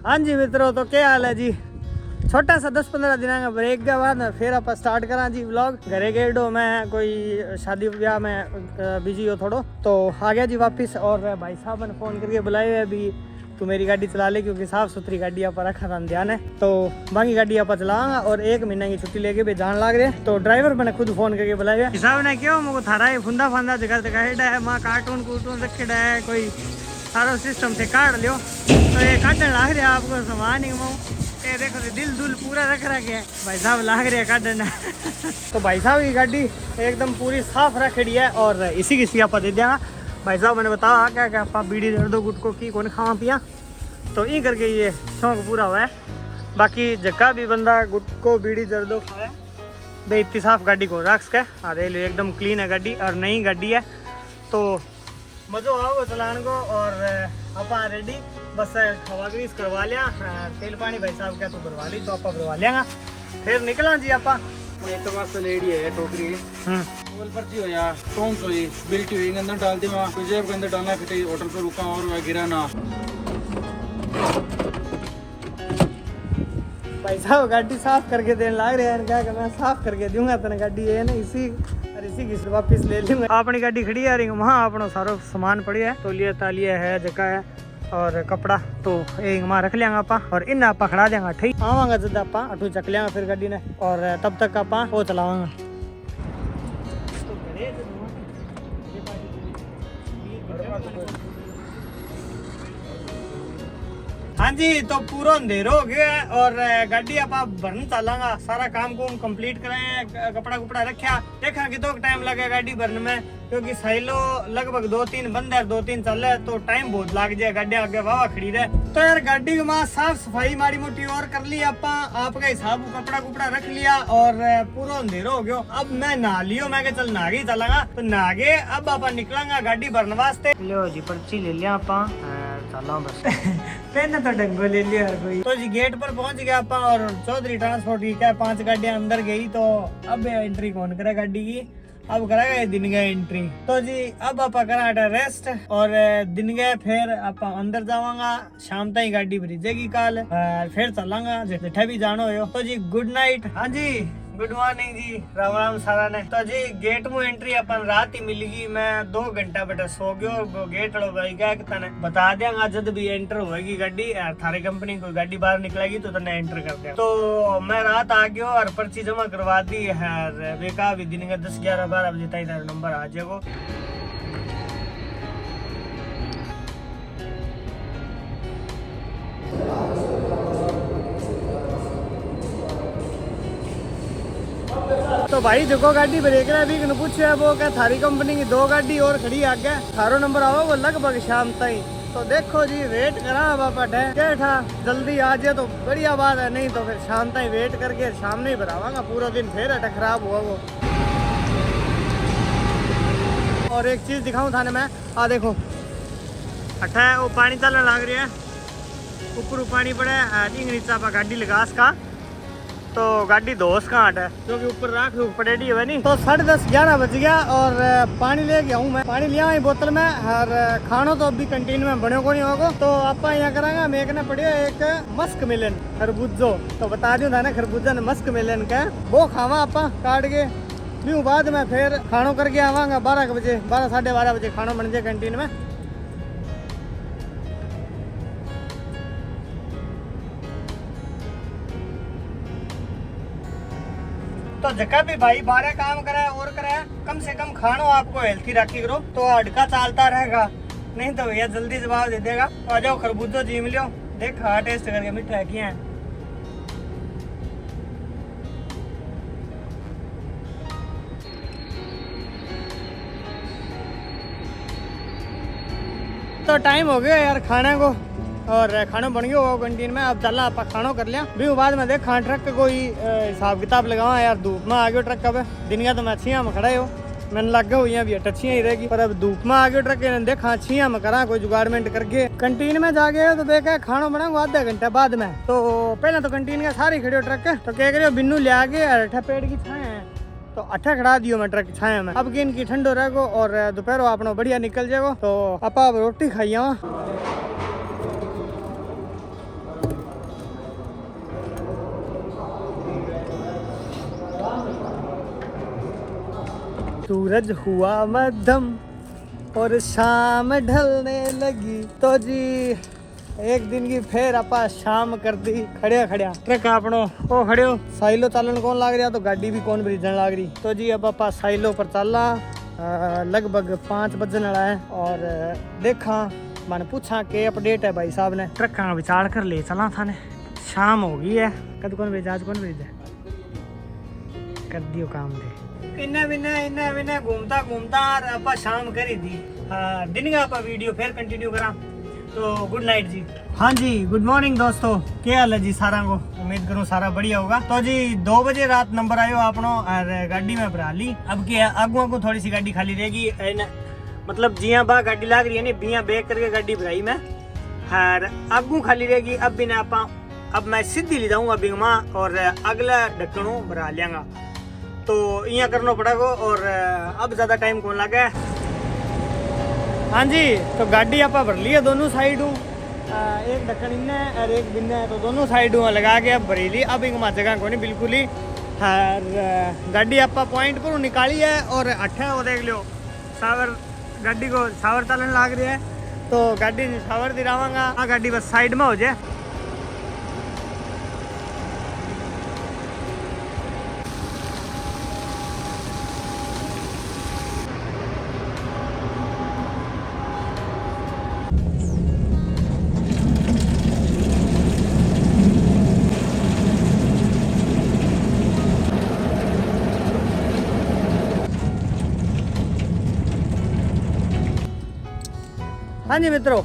हाँ जी मित्रों, तो क्या हाल है जी। छोटा सा 10-15 दिन का ब्रेक के बाद फिर आप स्टार्ट करा जी व्लॉग। घरे गए डो मैं कोई शादी ब्याह में बिजी हो थोड़ो, तो आ गया जी वापस। और भाई साहब ने फोन करके बुलाए हुए अभी तू मेरी गाड़ी चला ले, क्योंकि साफ सुथरी गाड़ी आप रखा था ध्यान है। तो बाकी गाड़ी आप चलाऊंगा और 1 महीने की छुट्टी लेके भी जान लग रहे। तो ड्राइवर मैंने खुद फोन करके बुलाया साहब ने, क्यों मुझे थारा है फुंदा फांदा जगह जगह है माँ कार्टून कूटून रखे है, कोई सारा सिस्टम से काट लियो। तो ये काटने लाग रहा आपको सामान ही ये देखो दिल दुल पूरा रख रखे है भाई साहब, लाग रहे काटने। तो भाई साहब की गाड़ी एकदम पूरी साफ रखड़ी है और इसी की सियापा दे दिया। भाई साहब मैंने बताया क्या क्या आप बीड़ी दर्दो गुटको की कौन खावा पिया, तो ये करके ये शौक पूरा हुआ है। बाकी जगह भी बंदा गुटको बीड़ी दर्दो खाए बे इतनी साफ गाड़ी को रख के। अरे एकदम क्लीन है गाड़ी और नई गाड़ी है, तो मज़ो आओ चलाने को। और आप रेडी बस हवा ग्रीस करवा लिया, तेल पानी भाई साहब क्या तो भरवा ली, तो आप भरवा लिया फिर निकला जी आप। ये तो बस लेडी है टोकरी बोल पर्ची हो या कौन सो ये बिल्टी हुई अंदर डाल दी वहाँ जेब के अंदर डालना, फिर होटल पर रुका और वह गिरा ना। भाई साहब गाड़ी साफ करके देने लग रहे हैं, क्या मैं साफ करके दूंगा तेने गाड़ी है ना, इसी की वापस ले लूंगा। अपनी गाड़ी खड़ी है वहाँ अपना सारा सामान पड़े है, तौलिया तालिया है जगह है और कपड़ा तो एक वहाँ रख लिया आप और इन आप खड़ा देंगे ठीक आवागा जब आप अठू चक लिया फिर गाड़ी ने, और तब तक आप वो चलावांगा। हाँ जी, तो पूरा अंधेरो हो गया है और गाड़ी आप भरने चलांगा, सारा काम को कंप्लीट कराए, कपड़ा कुपड़ा रखा देखा कि तो टाइम लगे गाड़ी भरने में, क्योंकि सहेलो लगभग 2-3 बंद है, 2-3 चल रहे तो टाइम बहुत लग जाए, गाड़ी आगे वावा खड़ी रहे। तो यार गाड़ी की माँ साफ सफाई माड़ी मोटी और कर ली आपका हिसाब कपड़ा कुपड़ा रख लिया और पूरा अंधेरो हो गया। अब मैं नहा लियो, मैं चल नहा के चलांगा, तो नहा के अब आप निकलांगा गाड़ी भरने वास्ते। लो जी पर्ची ले लिया आप चला बस पेन तो डंगो ले लिया कोई। तो जी गेट पर पहुंच गया आप और चौधरी ट्रांसपोर्ट की क्या 5 गाड़ियां अंदर गई, तो अब एंट्री कौन करे गाड़ी की, अब करेगा दिन गए एंट्री। तो जी अब आप करा रेस्ट और दिन गए फिर आप अंदर जावांगा, शाम तक गाड़ी भरीजेगी कल फिर चलांगा जिठा भी जानो हो। तो जी गुड नाइट। हाँ जी गुड मॉर्निंग जी, राम राम सारा ने। तो जी गेट में एंट्री अपन रात ही मिलेगी, मैं 2 घंटा बेटा सो गयो। गेट वालों भाई क्या तने बता देंगा जब भी एंटर होगी गाड़ी, थारे कंपनी कोई गाड़ी बाहर निकलेगी तो तने एंटर कर दे। तो मैं रात आ गयो और पर्ची जमा करवा दी है, बेका भी दिन का 10-11-12 बजे तक नंबर आ जाएगा। तो भाई देखो गाड़ी ब्रेक रहा अभी पूछे वो क्या थारी कंपनी की 2 गाड़ी और खड़ी आगे, थारो नंबर आओ वो लगभग शाम तक। तो देखो जी वेट करा बापा क्या था, जल्दी आ जाए तो बढ़िया बात है, नहीं तो फिर शाम तक वेट करके शाम में ही भरावांगा, पूरा दिन फिर अटक खराब हुआ वो। और एक चीज दिखाऊं थाने में, आ देखो अठा वो पानी चलने लग रही है, ऊपर पानी पड़े नीचा आप गाड़ी लगास का, तो गाड़ी दोस्त का हट है क्योंकि ऊपर राख पड़ेगी है नहीं। तो 10:30-11 बज गया और पानी ले गया हूँ मैं, पानी लिया बोतल में और खानो तो अभी कंटीन में बने को नहीं होगा। तो आप यहाँ करांगा मेकना पड़ेगा एक मस्क मिलन खरबूजो, तो बता दूं था ना खरबूजा ने मस्क मिलन का वो खावा आप काट के भी बाद में फिर खानो करके आवांगा 12 बजे, 12-12:30 बजे खानो बन जाए कंटीन में। तो जगह भी भाई 12 काम करे और करे, कम से कम खानो आपको हेल्थी रखी करो तो अड़का चालता रहेगा, नहीं तो भैया जल्दी जवाब दे देगा। तो आ जाओ खरबूजो जीम लियो, देखा टेस्ट करके मीठा है क्या है। तो टाइम हो गया यार खाने को और खाना बन गया होगा कंटीन में, अब चला आप खाना कर लिया भी बाद में देखा ट्रक कोई हिसाब किताब लगावा यार, धूप में आ गया ट्रक। अब दिन का तो मैं छिया में खड़ा हो, मैंने लग गया हुई भी टचियाँ ही रहेगी, पर अब धूप में आ गया ट्रक देखा छिया में करा कोई जुगाड़मेंट करके कंटीन में जाके तो देखा खाना बनाऊंगा आधा घंटा बाद में। तो पहले तो कंटीन का सारे खड़े हो ट्रक, तो क्या करियो बिन्नू ले आगे अठा पेड़ की छाए है तो अठा खड़ा दियो मैं ट्रक छाया में, अब की इनकी ठंडो रहेगो और दोपहर अपना बढ़िया निकल जाएगो। तो आप रोटी खाइए सूरज हुआ मध्यम और शाम ढलने लगी तो जी एक दिन की फिर आपा शाम कर दी खड़िया खड़िया ट्रक आपनो ओ खड़ियो साइलो चालन कौन लाग रहा तो गाड़ी भी कौन ब्रिजन लाग रही तो जी अब आपा साइलो पर चला लगभग 5 बजने वाला है और देखा मैंने पूछा के अपडेट है भाई साहब ने ट्रक का विचार कर ले चला था ने शाम हो गई है कद कौन भेजा आज कौन भेजा कर दियो काम दे इन्ने घूमता घूमता आपा शाम करी थी दिन का आपा वीडियो फिर कंटिन्यू करा तो गुड नाइट जी। हाँ जी गुड मॉर्निंग दोस्तों क्या हाल है जी सारा को उम्मीद करूँ सारा बढ़िया होगा। तो जी 2 बजे रात नंबर आयो आपनो और गाड़ी में भरा ली अब क्या आगू आगू थोड़ी सी गाड़ी खाली रहेगी मतलब जिया बा गाड़ी लाग रही है नहीं बिया बेक करके गाड़ी भराई मैं और आगू खाली रहेगी अब भी ना अब मैं सीधी ले जाऊंगा बिगमा और अगला ढक्कनों भरा लियांगा तो यहाँ करना पड़ेगा और अब ज्यादा टाइम कौन लगा। हाँ जी तो गाड़ी आप भर ली है दोनों साइड एक ढक्कन इन्हें और एक बिन्ने तो दोनों साइड लगा के अब भरी ली अब इनका जगह को नहीं बिल्कुल ही और गाड़ी आप पॉइंट पर निकाली है और अट्ठे वो देख लो सावर गाड़ी को सावर चलन लाग रही है तो गाड़ी सावर दिलावांगा गाड़ी बस साइड में हो जाए। हाँ जी मित्रों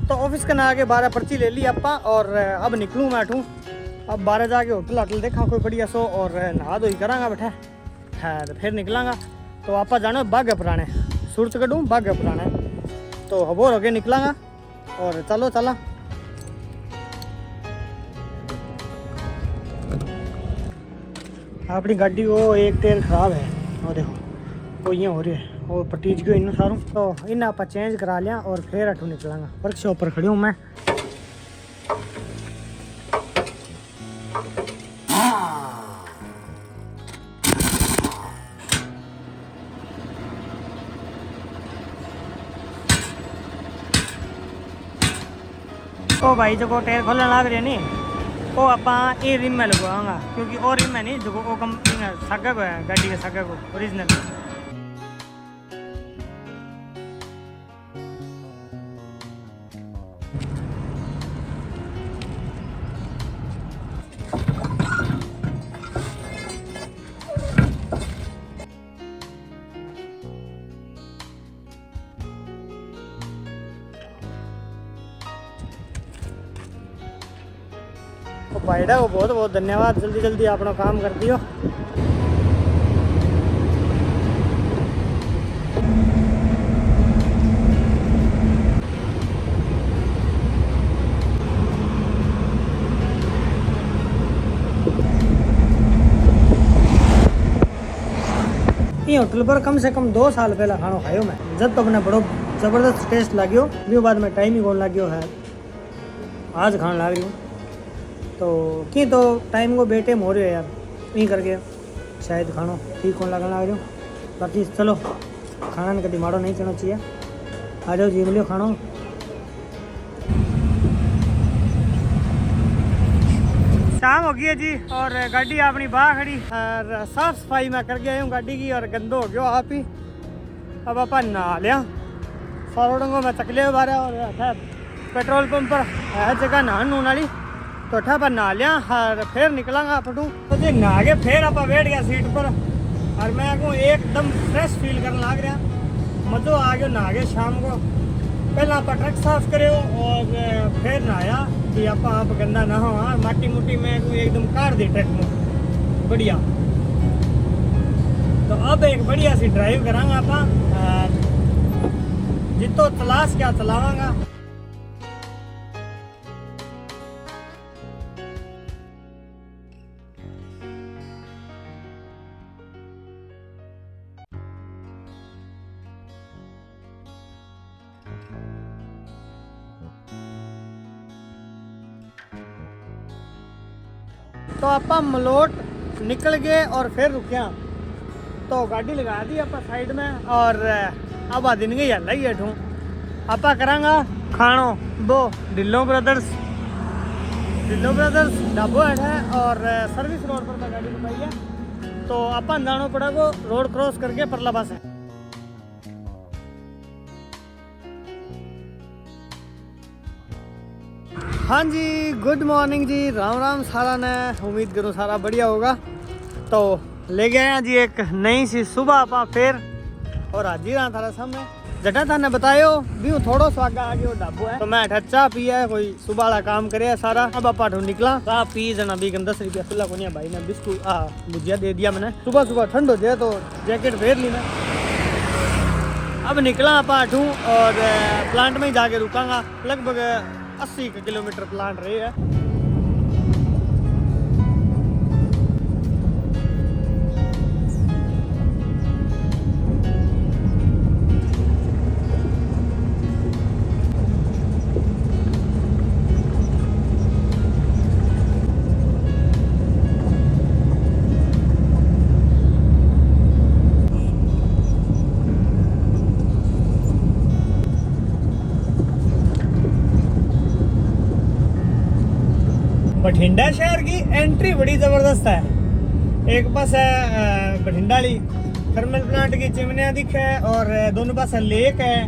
तो ऑफिस का ना आगे 12 पर्ची ले ली आपा और अब निकलूँ मैं उठूँ अब 12 जाके होटल देखा कोई बढ़िया सो और नहा धोई करांगा बैठा है तो फिर निकलांगा तो आपा जानो बाघे पुराने सूरत करूँ बाघे पुराने तो हबोर होके निकलांगा और चलो चला। अपनी गाड़ी को एक टायर खराब है वो देखो वो ये हो रही है वो पटीज गयो इन सारों तो इन आप चेंज करा लिया और फिर अठू निकलांगा वर्कशॉप पर खड़ी हूँ मैं। ओ भाई जो टायर खोलने लग रही है नी वो आप ये रिम में लगवाऊंगा क्योंकि वो रिम है नहीं जो वो कंपनी सगा को है गाड़ी के सगा को ओरिजिनल। भाईडा को बहुत बहुत धन्यवाद जल्दी जल्दी अपना काम कर दियो। ये होटल पर कम से कम 2 साल पहला खाना खायो मैं जब तो अपने बड़ो जबरदस्त टेस्ट लाग्यो भी बाद में टाइम ही कौन लाग्यो है आज खान लाग रही हूँ तो की तो टाइम को बेटे हो रहे हो यार यहीं करके शायद खानो ठीक कौन लगन लग जाओ बाकी चलो खाना में कभी माड़ो नहीं करना चाहिए आ जाओ जी मिलियो खानो। शाम हो गई है जी और गाड़ी अपनी बाहर खड़ी और साफ सफाई मैं करके आई हूँ गाड़ी की और गंदो हो गया आप ही अब आप नहा लिया सारों डंगो मैं चक लिया बारे और पेट्रोल पंप पर है जगह नहान नून वाली तो अठा पर नहा लिया और फिर निकलांगा पटू तो जी नहा के फिर आप बैठ गया सीट पर और मैं को एकदम फ्रेश फील करने लग रहा मज़ो आ गया नहा के शाम को पहला आप ट्रक साफ करे और फिर नहाया कि आप गंदा ना हो माटी मुटी में एकदम काट दी ट्रक में बढ़िया तो अब एक बढ़िया सी ड्राइव करांगा आप जितो तलाश क्या चलावांगा। तो आप मलोट निकल गए और फिर रुकिया तो गाड़ी लगा दी आप साइड में और अब आ दिन गई हल ही हेठू आप करांगा खानो वो ढिल्लो ब्रदर्स ढाबो हेठ है और सर्विस रोड पर गाड़ी रुकाई है तो आप जानो पड़ेगा रोड क्रॉस करके परला पास है। हाँ जी गुड मॉर्निंग जी, राम राम सारा ने, उम्मीद करूँ सारा बढ़िया होगा। तो ले गए हैं जी एक नई सी सुबह आप फिर और हाजिर हाँ थारा सामने जटा थाने बतायो भी थोड़ो सो आगे वो ढाबो है तो मैं अठा चाह पिया है कोई सुबह वाला काम करे सारा। अब आप निकला चाह पी जना भी 10 रुपया खुला को भाई ने बिस्कुट भुजिया दे दिया मैंने। सुबह ठंड हो जाए तो जैकेट फेर ली मैं। अब निकला आप आठू और प्लांट में ही जाके रुकांगा, लगभग 80 किलोमीटर प्लांट रही है। बठिंडा शहर की एंट्री बड़ी जबरदस्त है। एक पास है बठिंडा वाली थर्मल प्लांट की चिमनियाँ दिखे और दोनों पास लेक है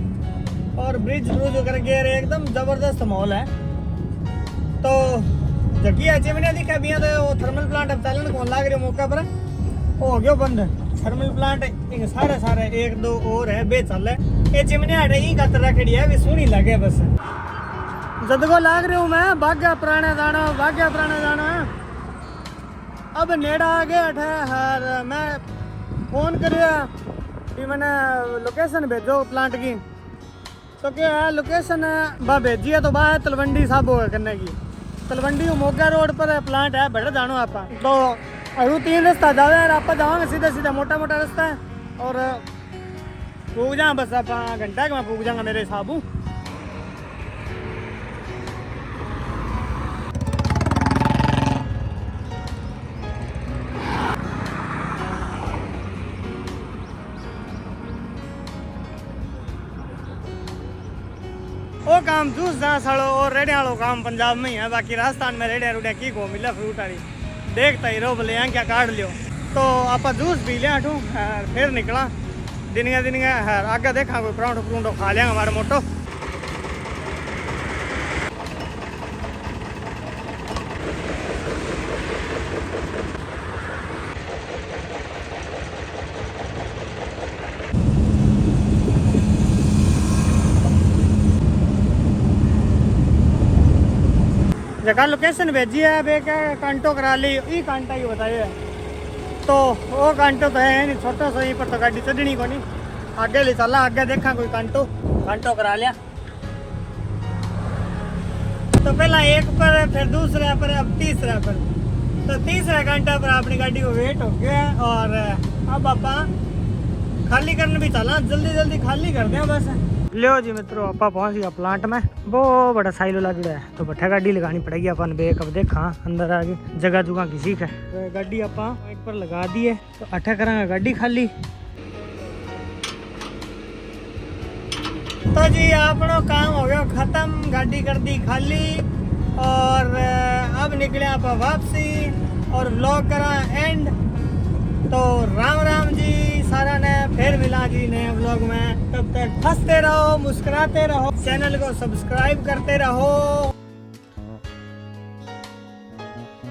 और ब्रिज करके एकदम जबरदस्त माहौल है। तो जगह चिमनियाँ दिखे भी तो वो थर्मल प्लांट अब चलन कौन लाग रहे मौका पर वो हो गया बंद। थर्मल प्लांट सारे एक दो और है बे चल है ये चिमनियाँ हटे खातर रखड़ी है भी सोहनी लगे बस। जदगो लाग रही हूँ मैं भाग्या पुराने जाना अब नेड़ा आ गया हर मैं फोन करिया कि मैंने लोकेशन भेजो प्लांट की तो क्या है लोकेशन बा भेजी है तो बा है तलवंडी साहब होगा करने की तलवंडी मोगा रोड पर है प्लांट है बेटा जानो आप तो अरू 3 रास्ता जावे यार आप जाओगे सीधा मोटा रास्ता है और पूग जा बस आप घंटा के मैं पूग जाऊँगा मेरे हिसाब। वो काम जूस जहाँ सड़ो और रेडिया वालों काम पंजाब में ही है, बाकी राजस्थान में रेडिया रूडिया की को मिला फ्रूट वाली देखता ही रहो भले यहाँ क्या काट लियो। तो आप जूस पी लिया हटू फिर निकला दिन आगे देखा कोई पराठो खा लिया हमारे मोटो। जगह लोकेशन भेजी है अब एक कांटो करा ली ई कांटा ही बताइए तो वो कांटो तो है नहीं छोटा सा ही पर तो गाड़ी चढ़नी को नहीं आगे ले चला आगे देखा कोई कांटो करा लिया तो पहला एक पर फिर दूसरे पर अब तीसरे पर तो तीसरे कांटा पर अपनी गाड़ी को वेट हो गया और अब आप खाली करने भी चला जल्दी खाली कर दें बस। लियो जी मित्रों आप पहुंच गया प्लांट में वो बड़ा साइलो लग रहा है तो बट्ठा गाड़ी लगानी पड़ेगी अपन बेक अब देखा अंदर आगे जगह जुगा किसी का तो गाड़ी आप पॉइंट पर लगा दी है तो अठा करांगा गाड़ी खाली। तो जी अपना काम हो गया खत्म, गाड़ी कर दी खाली और अब निकले आप वापसी और व्लॉग करा एंड। तो राम राम जी सारा ने फिर मिला जी नए व्लॉग में, तब तक हंसते रहो मुस्कुराते रहो चैनल को सब्सक्राइब करते रहो।